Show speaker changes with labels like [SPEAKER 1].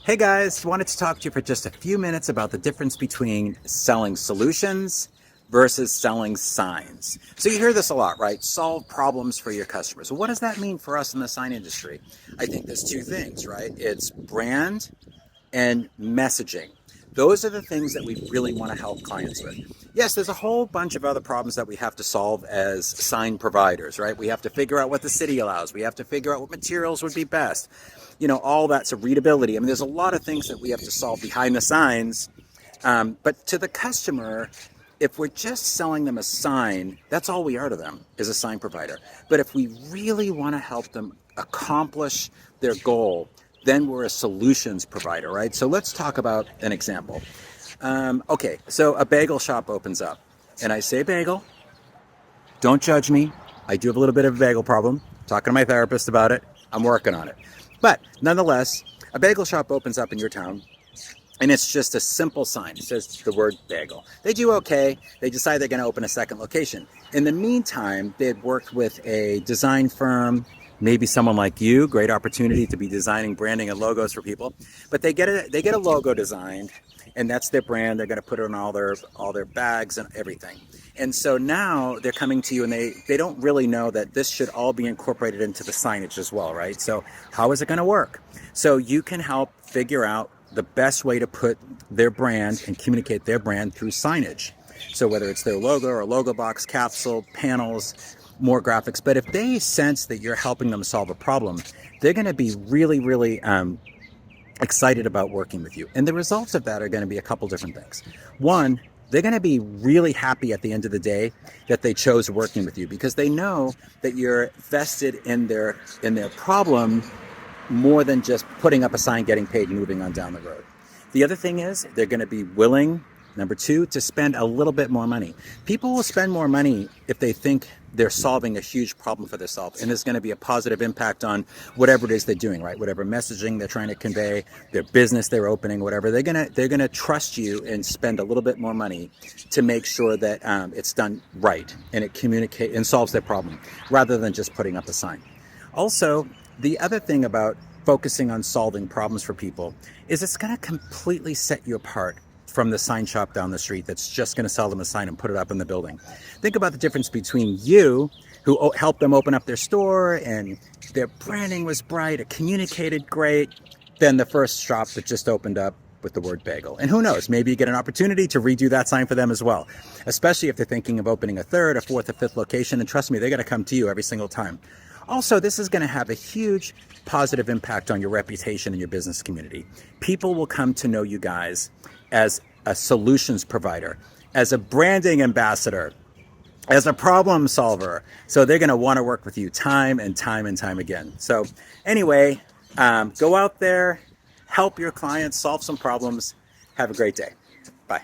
[SPEAKER 1] Hey guys, wanted to talk to you for just a few minutes about the difference between selling solutions versus selling signs. So you hear this a lot, right? Solve problems for your customers. Well, what does that mean for us in the sign industry? I think there's two things, right? It's brand and messaging. Those are the things that we really want to help clients with. Yes, there's a whole bunch of other problems that we have to solve as sign providers, right? We have to figure out what the city allows. We have to figure out what materials would be best. All that's a readability. I mean, there's a lot of things that we have to solve behind the signs. But to the customer, if we're just selling them a sign, that's all we are to them is a sign provider. But if we really want to help them accomplish their goal, then we're a solutions provider, right? So let's talk about an example. Okay, so a bagel shop opens up, and I say bagel. Don't judge me. I do have a little bit of a bagel problem. Talking to my therapist about it. I'm working on it. But nonetheless, a bagel shop opens up in your town, and it's just a simple sign. It says the word bagel. They do okay. They decide they're going to open a second location. In the meantime, they had worked with a design firm, maybe someone like you. Great opportunity to be designing branding and logos for people. But they get a logo designed, and that's their brand. They're going to put it on all their bags and everything. And so now they're coming to you, and they don't really know that this should all be incorporated into the signage as well, right? So how is it going to work? So you can help figure out the best way to put their brand and communicate their brand through signage. So whether it's their logo or logo box, capsule, panels, more graphics. But if they sense that you're helping them solve a problem, they're going to be really, really excited about working with you. And the results of that are going to be a couple different things. One, they're going to be really happy at the end of the day that they chose working with you because they know that you're vested in their problem more than just putting up a sign, getting paid, and moving on down the road. The other thing is they're going to be willing, number two, to spend a little bit more money. People will spend more money if they think they're solving a huge problem for themselves, and there's going to be a positive impact on whatever it is they're doing, right? Whatever messaging they're trying to convey, their business they're opening, whatever. They're gonna trust you and spend a little bit more money to make sure that it's done right and it communicates and solves their problem, rather than just putting up a sign. Also, the other thing about focusing on solving problems for people is it's going to completely set you apart from the sign shop down the street that's just going to sell them a sign and put it up in the building. Think about the difference between you, who helped them open up their store and their branding was bright, it communicated great, than the first shop that just opened up with the word bagel. And who knows, maybe you get an opportunity to redo that sign for them as well, especially if they're thinking of opening a third, a fourth, a fifth location. And trust me, they're going to come to you every single time. Also, this is going to have a huge positive impact on your reputation in your business community. People will come to know you guys as a solutions provider, as a branding ambassador, as a problem solver. So they're going to want to work with you time and time and time again. So anyway, go out there, help your clients solve some problems. Have a great day. Bye.